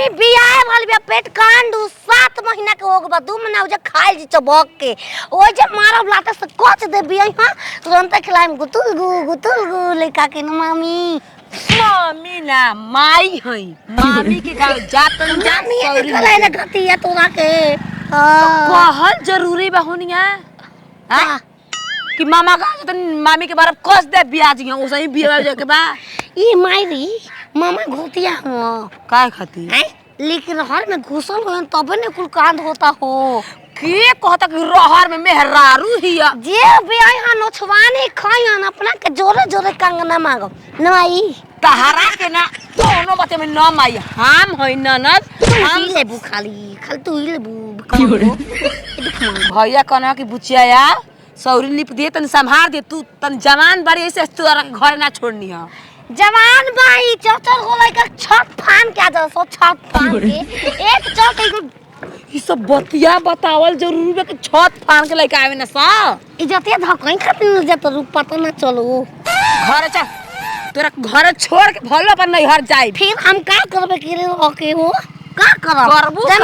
मामी बियाह वाली बिया पेट कांडू 7 महीना के होग बा 2 महीना उजे खाइल जी चबक के ओ जे मारब लाते से कोच दे बिया हां तुरंत खिलाएम गुतुल गु लेका के न मामी मामी ना माई हई मामी के गांव जातन जात सौरी खलाए ना गतिया तोरा के कहल जरूरी बा होनिया हां कि मामा का जतन मामी के बारे कस दे ब्याज हिया ओसही बियाह जाके बा ई माईरी मामा घोटिया हो काय खाती हैं लेकिन हर में घुसल हो तबे ने कुल कांड होता हो के कहता कि रहर में मेहरारू हिया जे बियाह हां नोछवाने खायन अपना के जोरे जोरे कंगना मांगो नई तहारा के ना कोनो बाते में न माई हम हई ननद हम लेबू खाली तू ही लेबू भैया कहना कि बुचिया या सौरी लिप दे तन संभार दे तू तन जवान बड़ी ऐसे तोरा घर ना छोड़नी है जवान भाई चौचर होले का छत फान के जा सो छत फान के एक चौक ई सब बतिया बतावल जरूरी बा कि छत फान के लेके आवे ना सा इज्जतिया धकई खातिर इज्जत रूप पता ना चलो घर चल तोरा घर छोड़ के भलो पर नहीं हर जाई फिर हम का करबे कि रे ओके हो का करब करबू का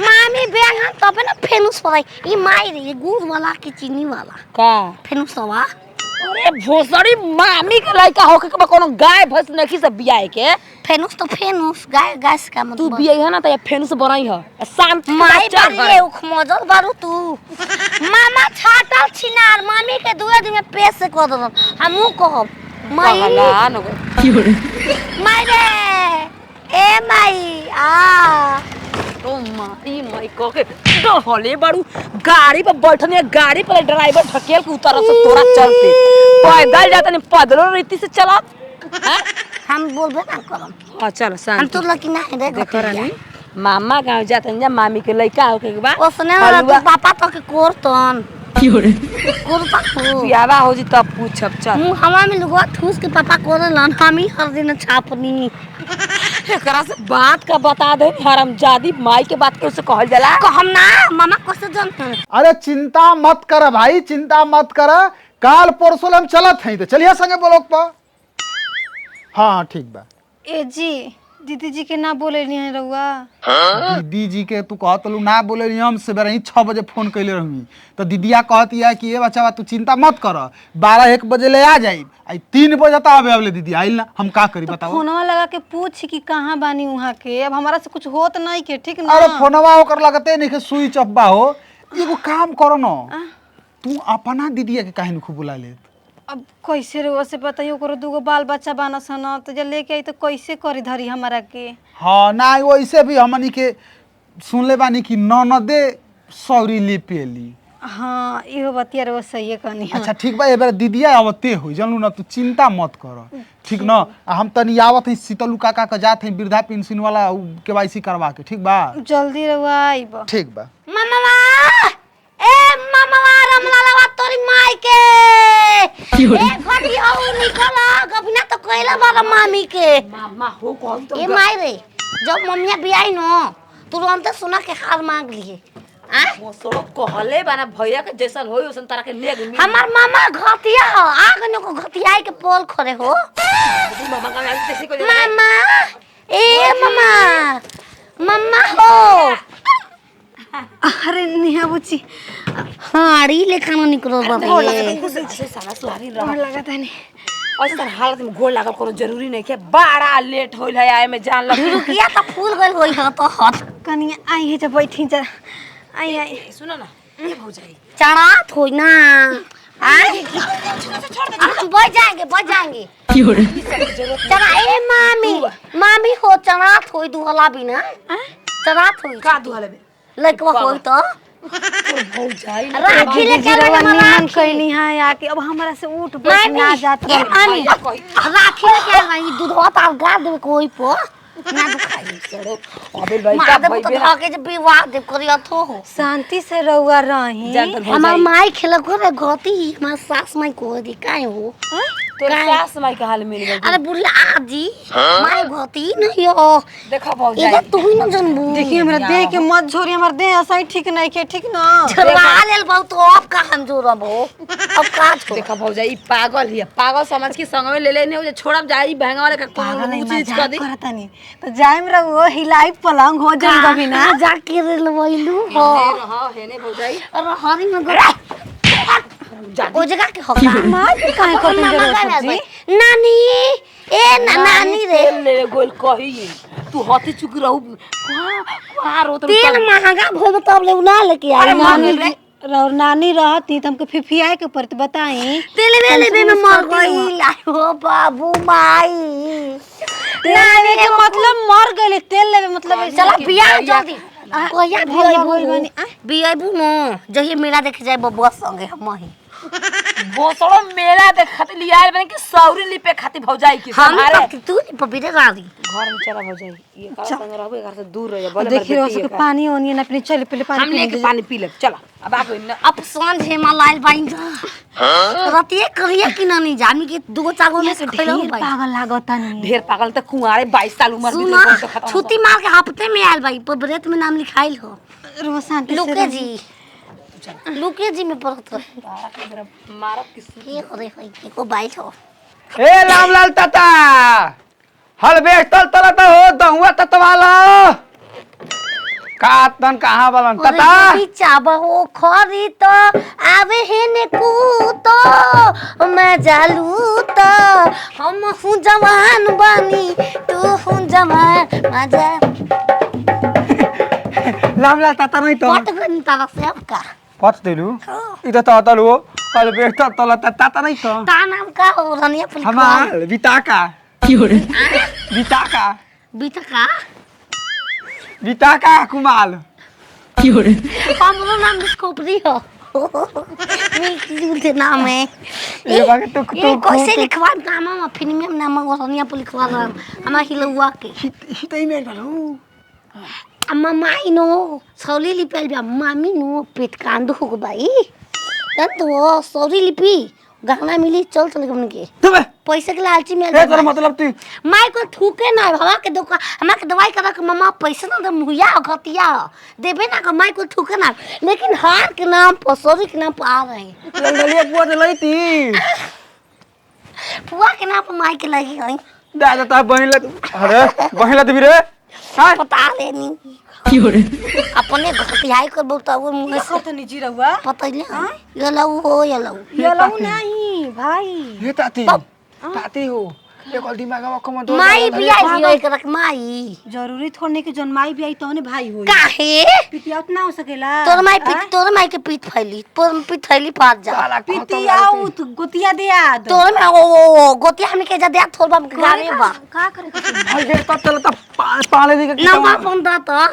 मामी बेहन तबे ना फेनुस पड़ाई ई माई रे गुड़ वाला की चीनी वाला का फेनुसवा अरे भोसड़ी मामी के लइका होके के कोनो गाय भैंस नखी सब बियाए के फेनुस तो फेनुस गाय गैस का मतलब तू बियाई है ना त फेनुस बनाई है शांत माई बारे उख मजल बारू तू मामा छाटल छिनार मामी के दुए दिन में पेश से कर दन हमहु कहब माई कहला न की होरे माई रे ए माई आ ओ माई कह के डहले बाड़ू गाड़ी पर बैठने गाड़ी पर ड्राइवर ढकेल के उतार से तोरा चलते पैदल जाता नहीं पैदल रीति से चला हम बोलबे ना करम हां चल शांत हम तो लकी ना रे देखो रानी मामा गांव जातन जा मामी के लइका होके के बा ओसने वाला तू पापा तो के कोरतन की होरे कोरता हो बियावा हो जी तब पूछब चल हवा में लुगवा ठूस के पापा कोरलन हम ही हर दिन छापनी एकरा से बात का बता दे हरामजादी माई के बात कैसे कहल जाला कहम ना मामा कैसे जानते अरे चिंता मत कर भाई चिंता मत कर काल परसों हम चलत हैं तो चलिए संगे ब्लॉक पर हाँ ठीक बा ए जी दीदी जी के ना बोले नहीं है रउआ दीदी जी के तू कहत लू ना बोले रही हम सवेरे ही 6 बजे फोन कैले रही तो दीदिया कहती है कि ये बच्चा तू चिंता मत कर 12-1 बजे ले आ जाई आई 3 बजे तक आवे अबले दीदी आइल ना हम का करी बताओ फोनवा लगा के पूछ कि कहाँ बानी वहाँ के अब हमारा से कुछ होत नहीं के ठीक ना अरे फोनवा ओकर लगते नहीं के सुई चप्पा हो एगो काम करो ना तू अपना दीदिया के काहे न खूब बुला ले अब कैसे रउआ से बताइयो ओकरो दूगो बाल बच्चा बाना सन तो जब लेके आई तो कैसे करी धरी हमारा के हाँ ना वैसे भी हमनी के सुनले बानी कि ननदे सौरी ले पेली हाँ इहो बतिया रउआ सही कहनी अच्छा ठीक बा एबार दीदिया आवते हो जानू ना तू चिंता मत कर ठीक ना हम तनी आवत है शीतलू काका के जात है वृद्धा पेंशन वाला केवाईसी करवा के ठीक बा जल्दी रउआ आइब ठीक बा मामा ए मामा रमलाला तोरी माई के ए घटी हो निकल गबना तो कहला बाला मामी के मामा हो कौन तो ए माई रे जब मम्मिया बियाई न तुरंत सुना के हार मांग लिए आ मोसड़ो कहले बाना भैया के जैसन होई ओसन तरह के ले गई हमार मामा घटिया हो आग न को घटियाई के पोल खड़े हो मामा का ऐसे को मामा ए मामा मम्मा हो अरे नेहा बुची हाड़ी लेखा न निकलो बाबे साला सुहारी और लगा था नहीं ऐसा हालत में गोड़ लागल कोनो जरूरी नहीं के बड़ा लेट होइल है आए में जान लग रुकिया तो फूल गइल होई ह तो हट कनी आई है जब बैठी जा आई आई सुनो ना ये हो जाए चढ़ात होई ना हम बच जाएंगे की हो रे चढ़ा ए मामी हो चढ़ात होई दुहला बिना चढ़ात होई का दुहले में लइकवा होई तो हो जाए राखी ले के रउआ निमन कइनी है आके अब हमरा से उठ बैठ ना जात रहे मामी राखी ले के आई दूधवा तार गा देवे कोई पो ना दुखाई चलो अबे लइका भाई तो भागे जब विवाह देव करिया तो हो शांति से रउआ रही हमार माई खेल को रे घती हमार सास माई को दी काहे हो तोर सास माई के हाल मिल गई। अरे बुढ़िया आजी माय गति नहीं हो देखा भौजाई इधर तू ही न जनबू देखिए हमरा देह के मत झोरी, हमर देह ऐसा ही ठीक नहीं के, ठीक ना। झरवा लेल बहुत तो अब का हम जोरब हो अब का छोड़ देखा भौजाई पागल हिया, पागल समझ के संग में ले ले नहीं छोड़ब जाई बहंगा वाले का पागल नहीं कोनो चीज कर मजाक दी। करता नहीं तो जाइम रहो हिलाई पलंग हो जाई कभी ना। जाके रे लवैलू हो हां हेने भौजाई अरे हरी में गो ओ जगह के हो मार के काहे कटन जरूरत जी। नानी ए नानी रे ले गोल कही तू हती चुक रहू हां रो तेल महंगा भइल तब ले ना लेके आई नानी और नानी रहती तो हमको फिफियाए के पड़त बताई। तेल में मर गई हो बाबू माई नानी के मतलब मर गइल, तेल लेवे मतलब चला बियाह जल्दी कोया भैया बोल बनी बियाह बु न जहिए मेला देखे जाए बबुआ संगे हम ही भोसड़ो मेला देखत लियाल बने कि सौरी लिपे खाती भौजाई की हम तुम्हारे तक तू नहीं पबीरे गाड़ी घर में चला भौजाई ये का संग रहबे घर से दूर रह बोले देखिए उसके पानी ओनी ना अपने चल पहले हम पानी लेके पानी पी ले चला अब आप अब सोन झे मलाइल बाइन रतिए करिए कि ना नहीं जानी के दो चागो में से खइलो भाई पागल लागता नहीं। ढेर पागल त कुंवारे 22 साल उम्र में सुना छुट्टी मार के हफ्ते में आयल भाई पबरेत में नाम लिखाइल हो रोज शांति से लुके जी में पढ़त रहे मारत किसी ये करे है को बाइल हो ए रामलाल ताता हल बेचतल तलत हो दहुआ ततवाला कातन कहाँ बलन ताता चाबा हो खरी तो आवे है ने कूतो मैं जालू तो हम हूँ जवान बनी तू हूँ जवान मजा रामलाल ताता नहीं तो पट गनी तारा से अब का पच देलू इधर तो तलू हल बेचतल तलत ताता नहीं तो ता नाम का हो रनिया पुलिस हमार बिताका बिताका बीता बिताका कुमाल हमरो नाम डिस्कवरी हो मिल नाम है ये बाके तो ये कैसे लिखवा नाम हम फिल्म में नाम रनिया पुलिस लिखवा हम हिलवा के हितई में भलो अम्मा माई नो सौली लिपल बा मामी नो पेट कांदो हो भाई तो सौली लिपी गहना मिली चल चल हमन के तुम्हें पैसे के लालची में ए तेरा मतलब तू माई को ठूके ना हवा के दुकान हमा के दवाई करा के मम्मा पैसा ना दे मुहिया घटिया देबे ना के माई को ठूके ना लेकिन हार के नाम पर सौरी के नाम पर आ रहे लंगलिया बुआ दे लईती पुआ के नाम पर माई के लगी हई दादा ता बहिला अरे बहिला देबी रे हां पता लेनी अपने घटियाई कर बोलता वो मुंह से तो निजी रहुआ पता ही नहीं ये लऊ हो ये लऊ नहीं भाई ये ताती हो ये कल दिमागवा को मत माई भी आई है करक माई जरूरी थोड़ने के जन माई भी आई तो ने भाई होई काहे पितिया उतना हो सकेला तोर माई के पीठ फैली तोर पीठ फैली पास जा पितिया उत गोतिया दे याद तोर में ओ गोतिया हमके जा दे थोर बाप के गावे बा का करे हल दे तब चल तब पाले दी के नंबर 15 तो